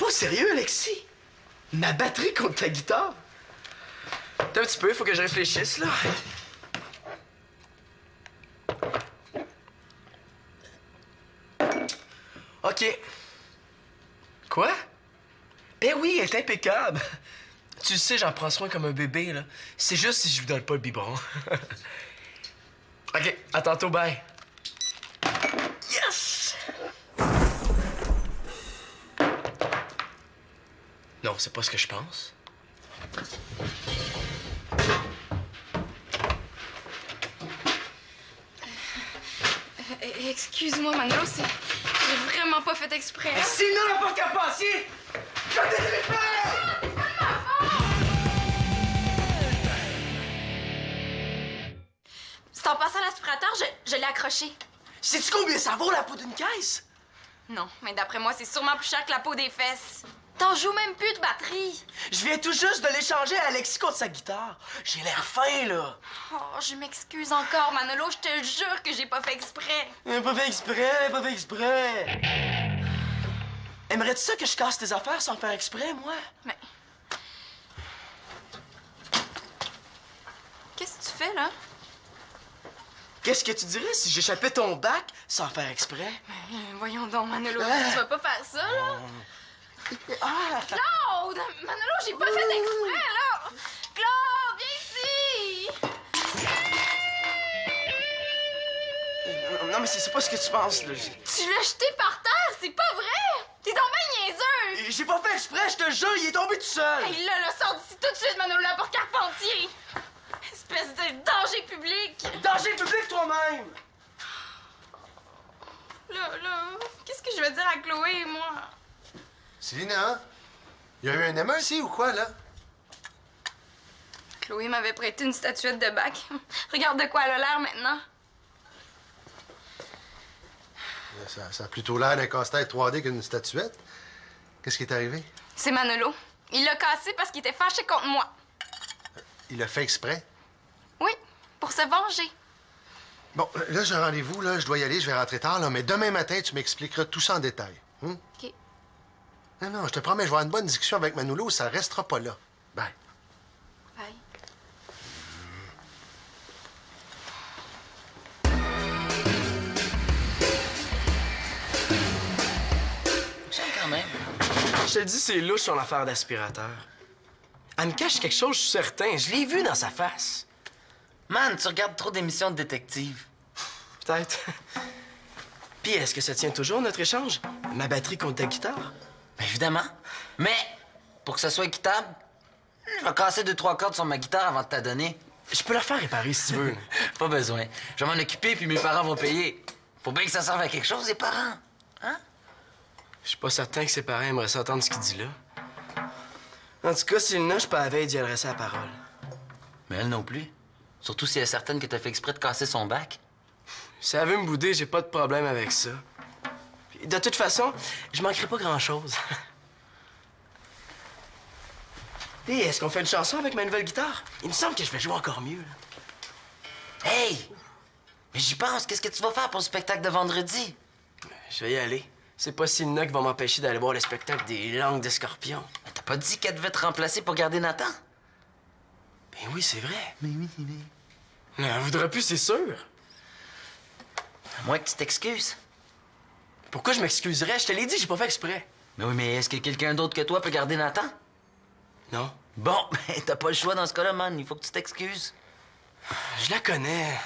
Sérieux, Alexis? Ma batterie contre ta guitare? Attends un petit peu, faut que je réfléchisse, là. OK. Quoi? Ben oui, elle est impeccable. Tu le sais, j'en prends soin comme un bébé, là. C'est juste si je vous donne pas le biberon. OK, à tantôt, bye. Yes! Non, c'est pas ce que je pense. Excuse-moi, Manolo, c'est... J'ai vraiment pas fait exprès. Mais sinon, la porte à passer! Je te défais! C'est en passant l'aspirateur, je l'ai accroché. Sais-tu combien ça vaut la peau d'une caisse? Non, mais d'après moi, c'est sûrement plus cher que la peau des fesses. T'en joues même plus de batterie. Je viens tout juste de l'échanger à Alexis contre sa guitare. J'ai l'air fin, là. Oh, je m'excuse encore, Manolo. Je te jure que j'ai pas fait exprès. Pas fait exprès, pas fait exprès. Aimerais-tu ça que je casse tes affaires sans faire exprès, moi? Mais... Qu'est-ce que tu fais, là? Qu'est-ce que tu dirais si j'échappais ton bac sans faire exprès? Voyons donc, Manolo. Tu vas pas faire ça, là? Ah! Claude! Manolo, j'ai pas fait exprès, là! Claude, viens ici! Non, mais c'est pas ce que tu penses, là. Tu l'as jeté par terre, c'est pas vrai! T'es donc bien niaiseux! J'ai pas fait exprès, je te jure, il est tombé tout seul! Hey, là, sors d'ici tout de suite, Manolo Laporte Carpentier! Espèce de danger public! Danger public toi-même! Là, qu'est-ce que je vais dire à Chloé, moi? Célina, il y a eu un émeute ici ou quoi, là? Chloé m'avait prêté une statuette de bac. Regarde de quoi elle a l'air maintenant. Ça a plutôt l'air d'un casse-tête 3D qu'une statuette. Qu'est-ce qui est arrivé? C'est Manolo. Il l'a cassé parce qu'il était fâché contre moi. Il l'a fait exprès? Oui, pour se venger. Bon, là, j'ai un rendez-vous, là, je dois y aller, je vais rentrer tard, là, mais demain matin, tu m'expliqueras tout ça en détail. Hein? OK. Non, je te promets, je vais avoir une bonne discussion avec Manolo, ça restera pas là. Bye. Bye. Quand même. Je te le dis, c'est louche son affaire d'aspirateur. Elle me cache quelque chose, je suis certain. Je l'ai vu dans sa face. Man, tu regardes trop d'émissions de détectives. Peut-être. Puis, est-ce que ça tient toujours, notre échange? Ma batterie contre ta guitare? Bien, évidemment. Mais, pour que ça soit équitable, je vais casser 2-3 cordes sur ma guitare avant de t'la donner. Je peux la faire réparer si tu veux. Pas besoin. Je vais m'en occuper, puis mes parents vont payer. Faut bien que ça serve à quelque chose, les parents. Hein? Je suis pas certain que ses parents aimeraient s'entendre ce qu'il dit là. En tout cas, Célina, je suis pas à la veille d'y adresser la parole. Mais elle non plus. Surtout si elle est certaine que t'as fait exprès de casser son bac. Si elle veut me bouder, j'ai pas de problème avec ça. Puis, de toute façon, je manquerai pas grand-chose. Hé, est-ce qu'on fait une chanson avec ma nouvelle guitare? Il me semble que je vais jouer encore mieux, là. Hey! Mais j'y pense, qu'est-ce que tu vas faire pour le spectacle de vendredi? Je vais y aller. C'est pas Célina qui va m'empêcher d'aller voir le spectacle des langues de scorpion. Mais t'as pas dit qu'elle devait te remplacer pour garder Nathan? Ben oui, c'est vrai. Mais oui, mais... Mais elle voudra plus, c'est sûr. À moins que tu t'excuses. Pourquoi je m'excuserais? Je te l'ai dit, j'ai pas fait exprès. Mais oui, mais est-ce que quelqu'un d'autre que toi peut garder Nathan? Non. Bon, ben t'as pas le choix dans ce cas-là, man. Il faut que tu t'excuses. Je la connais.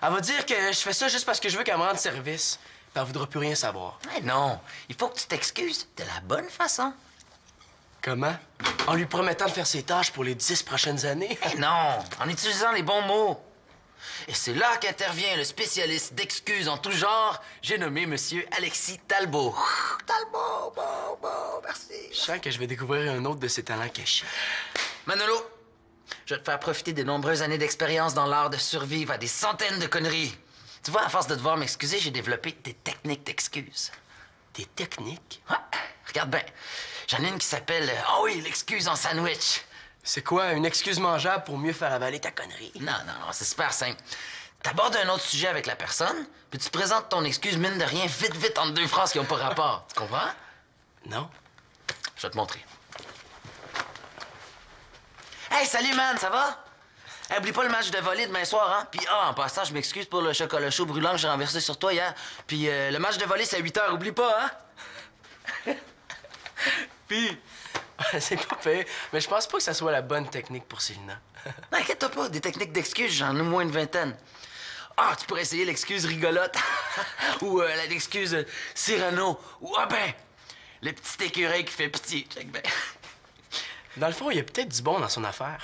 Elle va dire que je fais ça juste parce que je veux qu'elle me rende service. Puis elle voudra plus rien savoir. Mais non, il faut que tu t'excuses de la bonne façon. Comment? En lui promettant de faire ses tâches pour les 10 prochaines années? Mais non, en utilisant les bons mots. Et c'est là qu'intervient le spécialiste d'excuses en tout genre. J'ai nommé Monsieur Alexis Talbot. Talbot, bon, merci. Je sens que je vais découvrir un autre de ses talents cachés. Manolo, je vais te faire profiter de nombreuses années d'expérience dans l'art de survivre à des centaines de conneries. Tu vois, à force de devoir m'excuser, j'ai développé des techniques d'excuses. Des techniques? Ouais, regarde bien. J'en ai une qui s'appelle Ah oui, l'excuse en sandwich. C'est quoi, une excuse mangeable pour mieux faire avaler ta connerie? Non, c'est super simple. T'abordes un autre sujet avec la personne, puis tu présentes ton excuse mine de rien, vite, entre deux phrases qui n'ont pas rapport. Tu comprends? Non. Je vais te montrer. Hey, salut, man, ça va? Hey, oublie pas le match de volley demain soir, hein? Puis, en passant, je m'excuse pour le chocolat chaud brûlant que j'ai renversé sur toi hier. Puis, le match de volley, c'est à 8 h, oublie pas, hein? Puis, c'est pas fait, mais je pense pas que ça soit la bonne technique pour Célina. Non, inquiète-toi pas, des techniques d'excuses, j'en ai au moins une vingtaine. Ah, tu pourrais essayer l'excuse rigolote. Ou l'excuse Cyrano. Ou, le petit écureuil qui fait pitié. Check ben. Dans le fond, il y a peut-être du bon dans son affaire.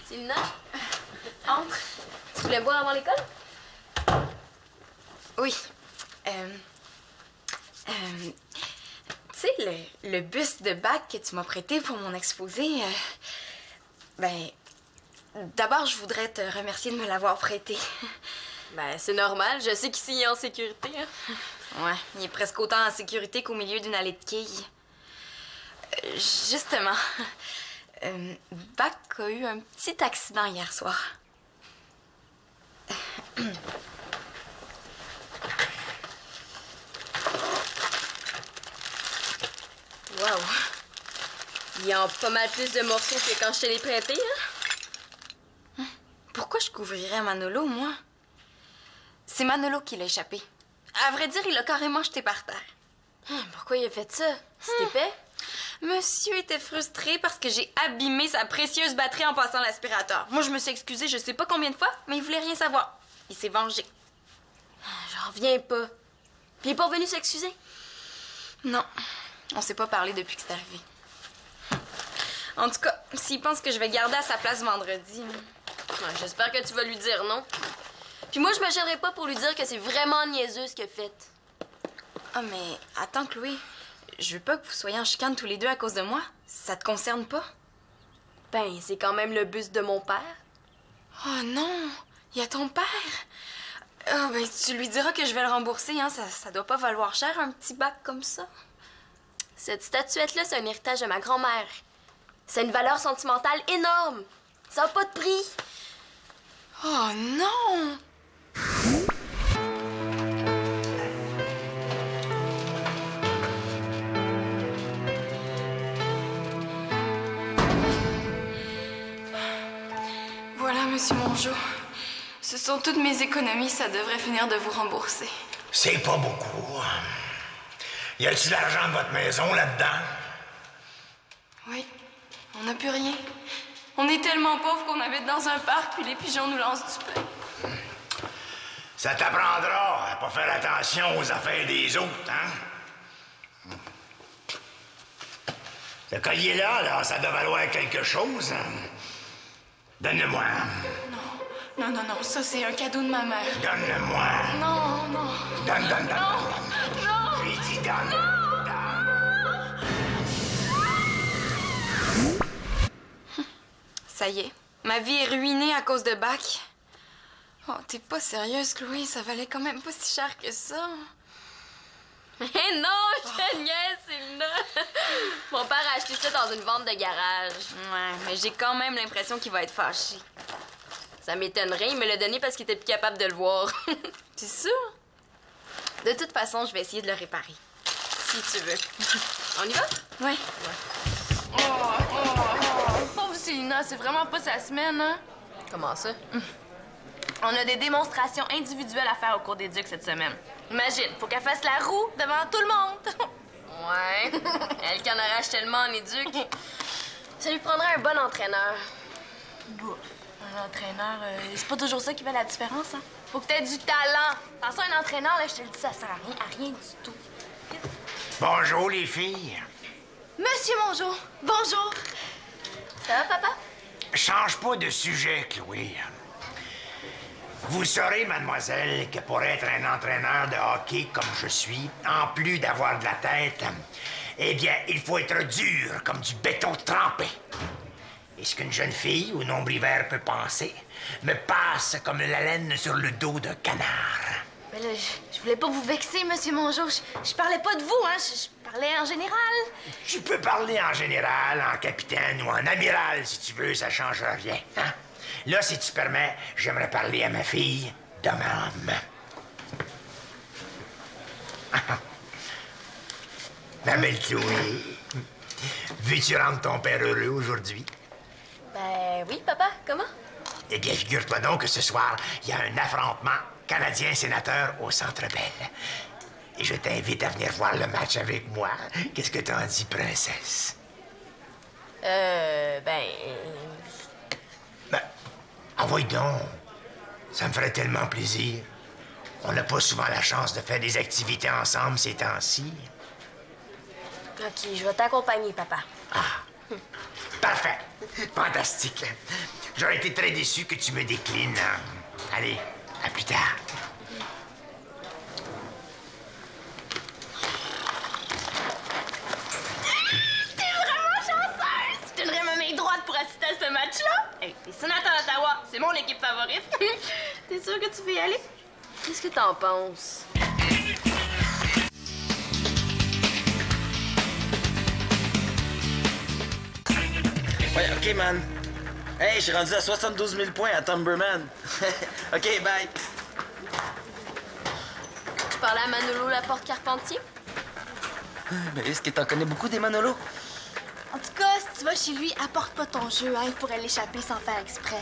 Célina, entre. Tu voulais boire avant l'école? Oui. Tu sais, le buste de bac que tu m'as prêté pour mon exposé, d'abord, je voudrais te remercier de me l'avoir prêté. Ben, c'est normal. Je sais qu'ici, il est en sécurité. Hein? Ouais, il est presque autant en sécurité qu'au milieu d'une allée de quilles. Justement, Bac a eu un petit accident hier soir. Wow! Il y a pas mal plus de morceaux que quand je te l'ai prêté, hein? Pourquoi je couvrirais Manolo, moi? C'est Manolo qui l'a échappé. À vrai dire, il l'a carrément jeté par terre. Pourquoi il a fait ça? C'est épais? Monsieur était frustré parce que j'ai abîmé sa précieuse batterie en passant l'aspirateur. Moi, je me suis excusée je sais pas combien de fois, mais il voulait rien savoir. Il s'est vengé. J'en reviens pas. Puis il est pas venu s'excuser? Non. On s'est pas parlé depuis que c'est arrivé. En tout cas, s'il pense que je vais garder à sa place vendredi... J'espère que tu vas lui dire non. Puis moi, je me gênerai pas pour lui dire que c'est vraiment niaiseux ce qu'il a fait. Ah, mais attends, Chloé. Je veux pas que vous soyez en chicane tous les deux à cause de moi. Ça te concerne pas? Ben, c'est quand même le bus de mon père. Oh non! Il y a ton père! Ah, ben, tu lui diras que je vais le rembourser, hein. Ça doit pas valoir cher, un petit bac comme ça. Cette statuette-là, c'est un héritage de ma grand-mère. C'est une valeur sentimentale énorme. Ça n'a pas de prix. Oh non! Voilà, Monsieur Mongeau. Ce sont toutes mes économies, ça devrait finir de vous rembourser. C'est pas beaucoup. Y a-t-il l'argent de votre maison là-dedans? Oui, on n'a plus rien. On est tellement pauvres qu'on habite dans un parc, puis les pigeons nous lancent du pain. Ça t'apprendra à pas faire attention aux affaires des autres, hein? Ce collier-là, ça doit valoir quelque chose. Donne-le-moi. Non, ça c'est un cadeau de ma mère. Donne-le-moi. Non. Donne. Non. J'ai dit donne. Ça y est, ma vie est ruinée à cause de Bac. Oh, t'es pas sérieuse, Chloé, ça valait quand même pas si cher que ça. Mais non, je te niaise, Célina. Mon père a acheté ça dans une vente de garage. Ouais, mais j'ai quand même l'impression qu'il va être fâché. Ça m'étonnerait, il me l'a donné parce qu'il était plus capable de le voir. T'es sûr? De toute façon, je vais essayer de le réparer. Si tu veux. On y va? Ouais. Pauvre Célina, c'est vraiment pas sa semaine, hein? Comment ça? On a des démonstrations individuelles à faire au cours d'éduc cette semaine. Imagine, faut qu'elle fasse la roue devant tout le monde. Ouais. Elle qui en arrache tellement en éduc. Ça lui prendrait un bon entraîneur. Un entraîneur, c'est pas toujours ça qui fait la différence, hein? Faut que t'aies du talent. Sans ça, un entraîneur, là, je te le dis, ça sert à rien du tout. Bonjour, les filles. Monsieur Mongeau, bonjour. Ça va, papa? Change pas de sujet, Chloé. Vous saurez, mademoiselle, que pour être un entraîneur de hockey comme je suis, en plus d'avoir de la tête, eh bien, il faut être dur comme du béton trempé. Et ce qu'une jeune fille au nombril vert peut penser me passe comme la laine sur le dos d'un canard. Ben là, je voulais pas vous vexer, Monsieur Mongeau. Je parlais pas de vous, hein. Je parlais en général. Tu peux parler en général, en capitaine ou en amiral, si tu veux, ça change rien. Hein? Là, si tu permets, j'aimerais parler à ma fille de même. Ma belle Chloé, veux-tu rendre ton père heureux aujourd'hui? Ben oui, papa, comment? Eh bien, figure-toi donc que ce soir, il y a un affrontement canadien-sénateur au Centre Bell. Et je t'invite à venir voir le match avec moi. Qu'est-ce que t'en dis, princesse? Ben... Ben, envoie donc. Ça me ferait tellement plaisir. On n'a pas souvent la chance de faire des activités ensemble ces temps-ci. OK, je vais t'accompagner, papa. Ah, parfait. Fantastique. J'aurais été très déçu que tu me déclines. Allez, à plus tard. T'es vraiment chanceuse! Je donnerais ma main droite pour assister à ce match-là. Hey, les sénateurs d'Ottawa, c'est mon équipe favorite. T'es sûr que tu veux y aller? Qu'est-ce que t'en penses? Ouais, OK, man. Hey, je suis rendu à 72 000 points à Tomberman. OK, bye. Tu parlais à Manolo Laporte-Carpentier? Mais est-ce que t'en connais beaucoup des Manolo? En tout cas, si tu vas chez lui, apporte pas ton jeu, hein. Il pourrait l'échapper sans faire exprès.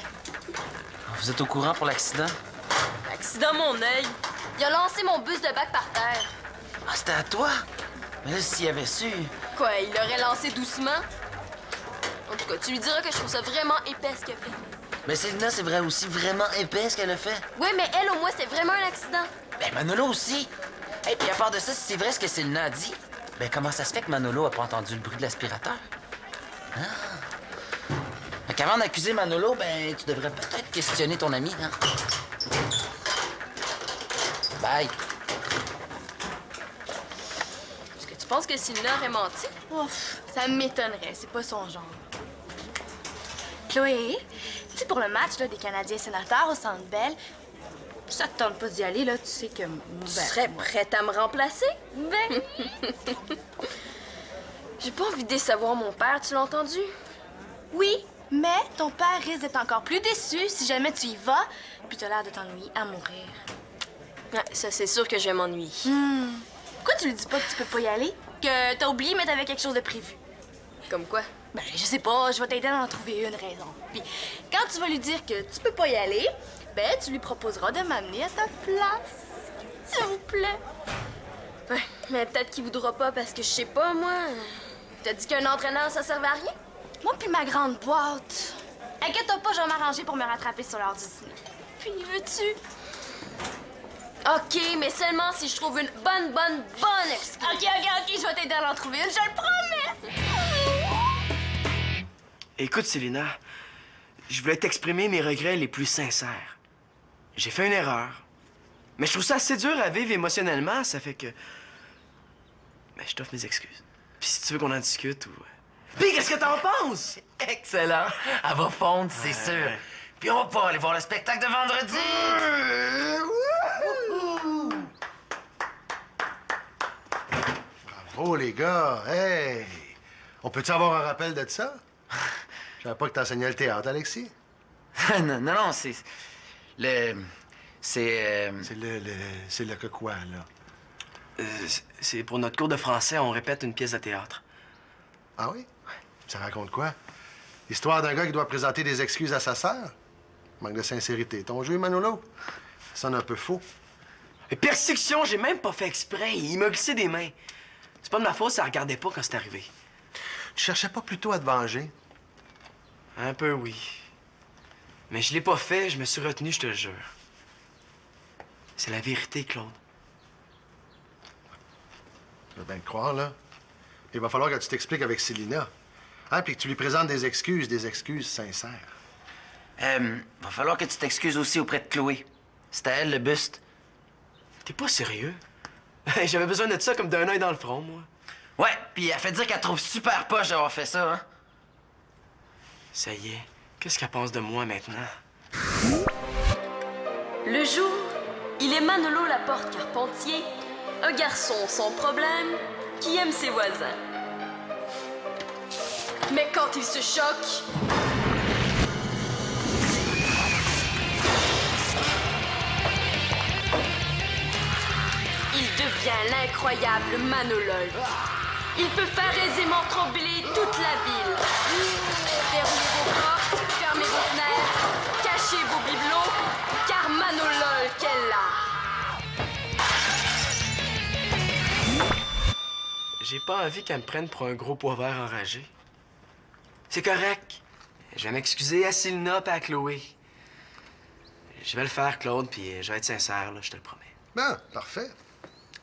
Vous êtes au courant pour l'accident? Accident mon œil. Il a lancé mon bus de bac par terre. Ah, c'était à toi? Mais là, s'il avait su... Quoi, il l'aurait lancé doucement? En tout cas, tu lui diras que je trouve ça vraiment épais ce qu'elle fait. Mais Célina, c'est vrai aussi vraiment épais ce qu'elle a fait. Oui, mais elle, au moins, c'est vraiment un accident. Ben, Manolo aussi. Et puis à part de ça, si c'est vrai ce que Célina a dit, ben comment ça se fait que Manolo a pas entendu le bruit de l'aspirateur? Ah. Fait qu'avant d'accuser Manolo, ben, tu devrais peut-être questionner ton ami, hein? Bye. Est-ce que tu penses que Sylvia aurait menti? Ouf, ça m'étonnerait, c'est pas son genre. Chloé, tu sais, pour le match là, des Canadiens sénateurs au Centre Bell, ça te tente pas d'y aller, là, tu sais que... Tu serais prête à me remplacer? Ben... J'ai pas envie de décevoir mon père, tu l'as entendu? Oui, mais ton père risque d'être encore plus déçu si jamais tu y vas, puis t'as l'air de t'ennuyer à mourir. Ouais, ça, c'est sûr que je vais m'ennuyer. Pourquoi tu lui dis pas que tu peux pas y aller? Que t'as oublié, mais t'avais quelque chose de prévu? Comme quoi? Ben, je sais pas, je vais t'aider à en trouver une raison. Puis, quand tu vas lui dire que tu peux pas y aller, ben, tu lui proposeras de m'amener à ta place. S'il vous plaît. Ouais, mais peut-être qu'il voudra pas parce que je sais pas, moi. T'as dit qu'un entraîneur, ça servait à rien? Moi puis ma grande boîte. Inquiète-toi pas, je vais m'arranger pour me rattraper sur l'heure du dîner. Puis, veux-tu? OK, mais seulement si je trouve une bonne excuse. OK, je vais t'aider à en trouver une, je le promets! Écoute, Célina, je voulais t'exprimer mes regrets les plus sincères. J'ai fait une erreur. Mais je trouve ça assez dur à vivre émotionnellement, ça fait que... Ben, je t'offre mes excuses. Puis si tu veux qu'on en discute ou... Puis qu'est-ce que t'en penses? Excellent. Elle va fondre, c'est sûr. Puis on va pouvoir aller voir le spectacle de vendredi. Bravo, les gars. Hey! On peut-tu avoir un rappel de ça? Je savais pas que t'enseignais le théâtre, Alexis. non, c'est... C'est... C'est le que quoi, là? C'est pour notre cours de français, on répète une pièce de théâtre. Ah oui? Ça raconte quoi? L'histoire d'un gars qui doit présenter des excuses à sa sœur? Manque de sincérité. Ton jeu, Manolo? Ça sonne un peu faux. Mais persécution, j'ai même pas fait exprès. Il m'a glissé des mains. C'est pas de ma faute, ça regardait pas quand c'est arrivé. Tu cherchais pas plutôt à te venger? Un peu, oui. Mais je l'ai pas fait, je me suis retenu, je te le jure. C'est la vérité, Claude. Je veux bien te croire, là. Il va falloir que tu t'expliques avec Célina. Hein, puis que tu lui présentes des excuses sincères. Va falloir que tu t'excuses aussi auprès de Chloé. C'était elle, le buste. T'es pas sérieux? J'avais besoin de ça comme d'un œil dans le front, moi. Ouais, puis elle fait dire qu'elle trouve super poche d'avoir fait ça, hein? Ça y est, qu'est-ce qu'elle pense de moi maintenant? Le jour Il est Manolo Laporte Carpentier, un garçon sans problème qui aime ses voisins. Mais quand il se choque, il devient l'incroyable Manolo. Il peut faire aisément trembler toute la ville. Verrouillez vos portes, fermez vos fenêtres, cachez vos bibelots, car Manolo qu'elle a. J'ai pas envie qu'elle me prenne pour un gros poids vert enragé. C'est correct. Je vais m'excuser à Sylna et à Chloé. Je vais le faire, Claude, puis je vais être sincère, là, je te le promets. Ben, parfait.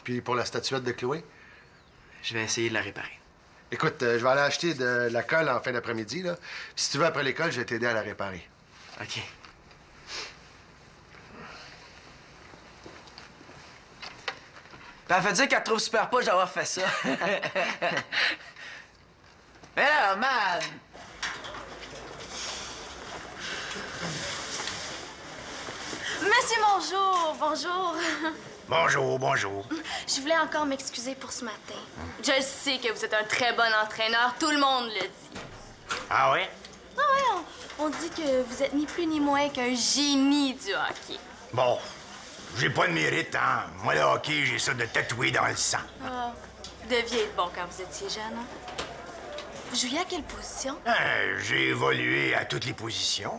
Puis pour la statuette de Chloé? Je vais essayer de la réparer. Écoute, je vais aller acheter de la colle en fin d'après-midi, là. Puis si tu veux, après l'école, je vais t'aider à la réparer. OK. Puis elle fait dire qu'elle trouve super poche d'avoir fait ça. Mais là, man! Monsieur, bonjour, bonjour. Bonjour, bonjour. Je voulais encore m'excuser pour ce matin. Je sais que vous êtes un très bon entraîneur, tout le monde le dit. Ah ouais? Ah ouais, on dit que vous êtes ni plus ni moins qu'un génie du hockey. Bon, j'ai pas de mérite, hein. Moi, le hockey, j'ai ça de tatoué dans le sang. Ah, vous deviez être bon quand vous étiez jeune, hein? Vous jouiez à quelle position? J'ai évolué à toutes les positions.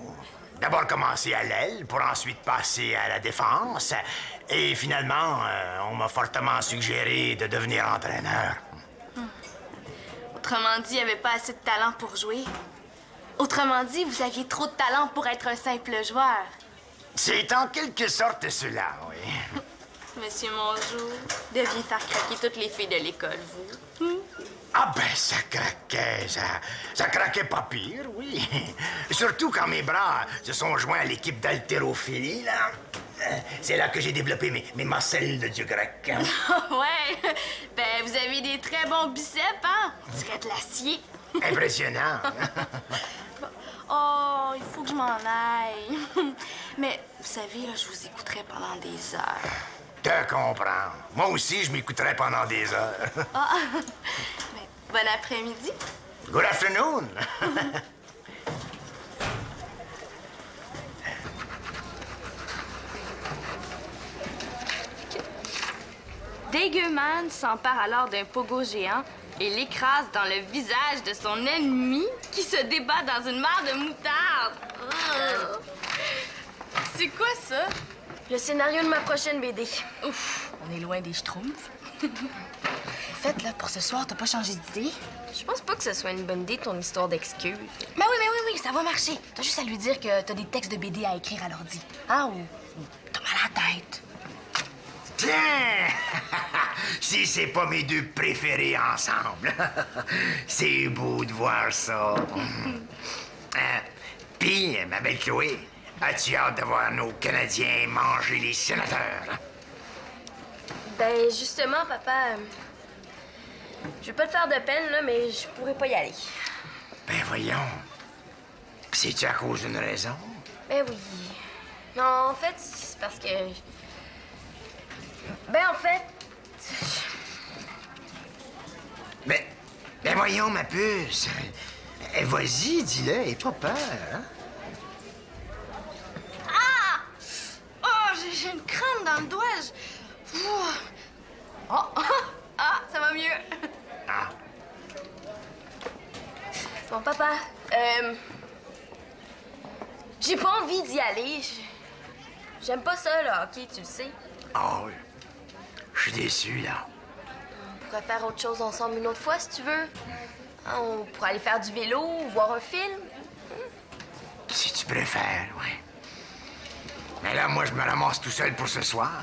D'abord commencé à l'aile, pour ensuite passer à la défense. Et finalement, on m'a fortement suggéré de devenir entraîneur. Autrement dit, il n'y avait pas assez de talent pour jouer. Autrement dit, vous aviez trop de talent pour être un simple joueur. C'est en quelque sorte cela, oui. Monsieur Mongeau, vous deviez faire craquer toutes les filles de l'école, vous. Ah ben, ça craquait, ça craquait pas pire, oui. Surtout quand mes bras se sont joints à l'équipe d'haltérophilie, là. C'est là que j'ai développé mes marcelles de dieu grec. Hein. Ouais, ben vous avez des très bons biceps, hein? On dirait de l'acier. Impressionnant. Oh, il faut que je m'en aille. Mais vous savez, là, je vous écouterai pendant des heures. Te comprends. Moi aussi, je m'écouterais pendant des heures. Ah, mais bon après-midi. Good afternoon. Dégueuman s'empare alors d'un pogo géant et l'écrase dans le visage de son ennemi qui se débat dans une mare de moutarde. C'est quoi ça? Le scénario de ma prochaine BD. Ouf, on est loin des schtroumpfs. En fait, là, pour ce soir, t'as pas changé d'idée? Je pense pas que ce soit une bonne idée, ton histoire d'excuses. Mais oui, ça va marcher. T'as juste à lui dire que t'as des textes de BD à écrire à l'ordi. Hein, ou t'as mal à la tête. Tiens! Si c'est pas mes deux préférés ensemble. C'est beau de voir ça. Puis, ma belle Chloé, as-tu hâte de voir nos Canadiens manger les sénateurs? Ben, justement, papa, je vais pas te faire de peine, là, mais je pourrais pas y aller. Ben voyons. C'est-tu à cause d'une raison? Ben oui. Non, en fait, c'est parce que... Ben, en fait... Ben voyons, ma puce. Vas-y, dis-le, aie pas peur, hein? Ah! Oh, j'ai une crampe dans le doigt. Oh! Ah, ça va mieux. Ah. Bon, papa, j'ai pas envie d'y aller. J'aime pas ça, le hockey, tu le sais. Ah oui. Je suis déçu, là. On pourrait faire autre chose ensemble une autre fois, si tu veux. Hein, on pourrait aller faire du vélo ou voir un film. Si tu préfères, oui. Mais là, moi, je me ramasse tout seul pour ce soir.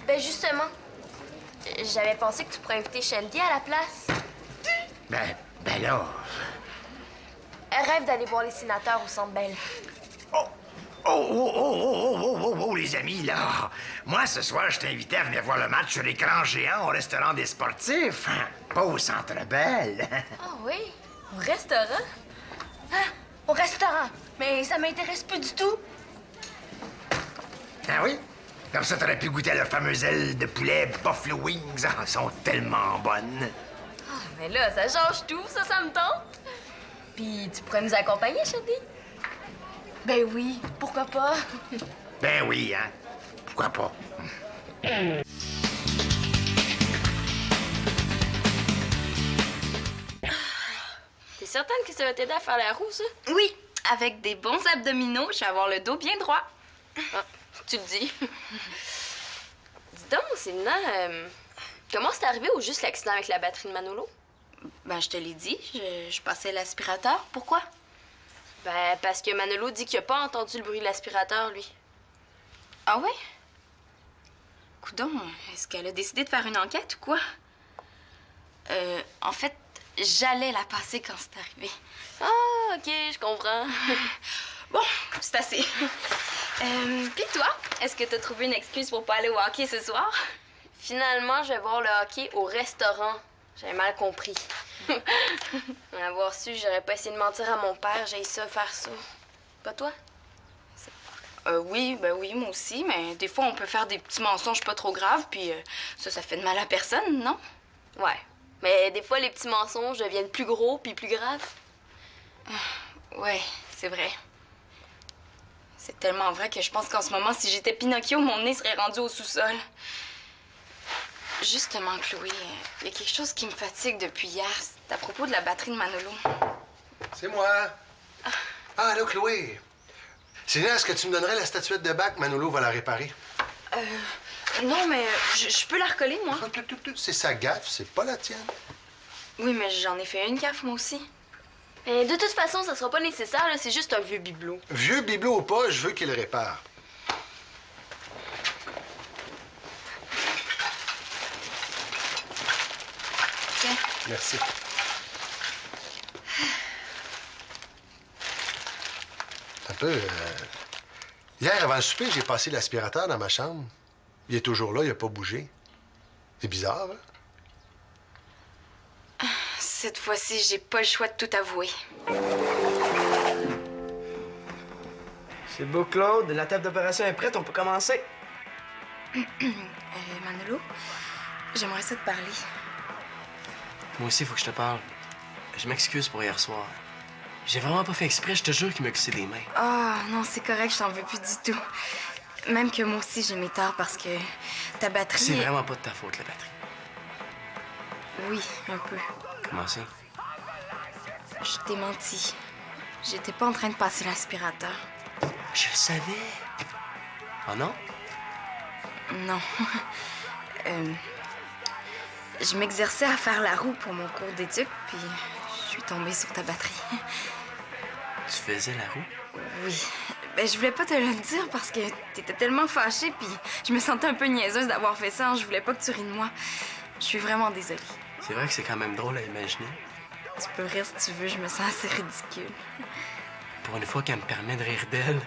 Ben, justement, j'avais pensé que tu pourrais inviter Shelby à la place. Ben là... Elle rêve d'aller voir les sénateurs au Centre Bell. Oh, les amis, là. Moi, ce soir, je t'invitais à venir voir le match sur l'écran géant au restaurant des sportifs. Pas au Centre Bell. Ah oui? Au restaurant? Ah, au restaurant? Mais ça m'intéresse plus du tout. Ah oui? Comme ça, t'aurais pu goûter à leurs fameuses ailes de poulet Buffalo Wings. Ah, elles sont tellement bonnes. Mais là, ça change tout, ça me tente. Puis tu pourrais nous accompagner, Shelby? Ben oui, pourquoi pas? Ben oui, hein? Pourquoi pas? T'es certaine que ça va t'aider à faire la roue, ça? Oui, avec des bons abdominaux, je vais avoir le dos bien droit. Ah, tu le dis. Dis donc, Célina, comment c'est arrivé au juste l'accident avec la batterie de Manolo? Ben, je te l'ai dit, je passais l'aspirateur. Pourquoi? Ben, parce que Manolo dit qu'il a pas entendu le bruit de l'aspirateur, lui. Ah ouais? Coudon, est-ce qu'elle a décidé de faire une enquête ou quoi? En fait, j'allais la passer quand c'est arrivé. Ah, OK, je comprends. Bon, c'est assez. Puis toi, est-ce que t'as trouvé une excuse pour pas aller au hockey ce soir? Finalement, je vais voir le hockey au restaurant. J'avais mal compris. Avoir su, j'aurais pas essayé de mentir à mon père. J'ai ça, faire ça. Pas toi? Oui, ben oui, moi aussi, mais des fois, on peut faire des petits mensonges pas trop graves, puis ça fait de mal à personne, non? Ouais. Mais des fois, les petits mensonges deviennent plus gros puis plus graves. Ouais, c'est vrai. C'est tellement vrai que je pense qu'en ce moment, si j'étais Pinocchio, mon nez serait rendu au sous-sol. Justement, Chloé, il y a quelque chose qui me fatigue depuis hier. C'est à propos de la batterie de Manolo. C'est moi. Ah, allô, Chloé. Célia, est-ce que tu me donnerais la statuette de bac? Manolo va la réparer. Non, mais je peux la recoller, moi. C'est sa gaffe, c'est pas la tienne. Oui, mais j'en ai fait une gaffe, moi aussi. Mais de toute façon, ça sera pas nécessaire, là. C'est juste un vieux bibelot. Vieux bibelot ou pas, je veux qu'il le répare. Tiens. Merci. Un peu. Hier, avant le souper, j'ai passé l'aspirateur dans ma chambre. Il est toujours là, il n'a pas bougé. C'est bizarre, hein? Cette fois-ci, j'ai pas le choix de tout avouer. C'est beau, Claude. La table d'opération est prête, on peut commencer. Manolo, j'aimerais ça te parler. Moi aussi, il faut que je te parle. Je m'excuse pour hier soir. J'ai vraiment pas fait exprès, je te jure qu'il m'a glissé des mains. Ah, non, c'est correct, je t'en veux plus du tout. Même que moi aussi, j'ai mes torts parce que ta batterie... C'est vraiment pas de ta faute, la batterie. Oui, un peu. Comment ça? Je t'ai menti. J'étais pas en train de passer l'aspirateur. Je le savais. Oh non? Non. Je m'exerçais à faire la roue pour mon cours d'éduc, puis je suis tombée sur ta batterie. Tu faisais la roue? Oui. Ben, je voulais pas te le dire parce que t'étais tellement fâchée, puis je me sentais un peu niaiseuse d'avoir fait ça. Je voulais pas que tu ris de moi. Je suis vraiment désolée. C'est vrai que c'est quand même drôle à imaginer. Tu peux rire si tu veux, je me sens assez ridicule. Pour une fois qu'elle me permet de rire d'elle.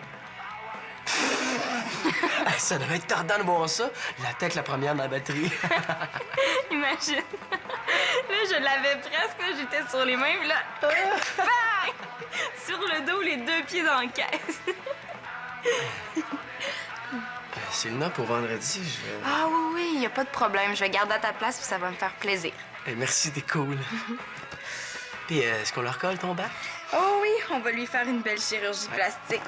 Ça devait être tardant de voir ça. La tête la première dans la batterie. Imagine. Là, je l'avais presque, j'étais sur les mains, puis là... Bang! Sur le dos, les deux pieds dans la caisse. C'est le nom pour vendredi, je vais... Ah oui, y a pas de problème. Je vais garder à ta place, puis ça va me faire plaisir. Hey, merci, t'es cool. Puis, est-ce qu'on leur colle ton bac? Oh oui, on va lui faire une belle chirurgie plastique.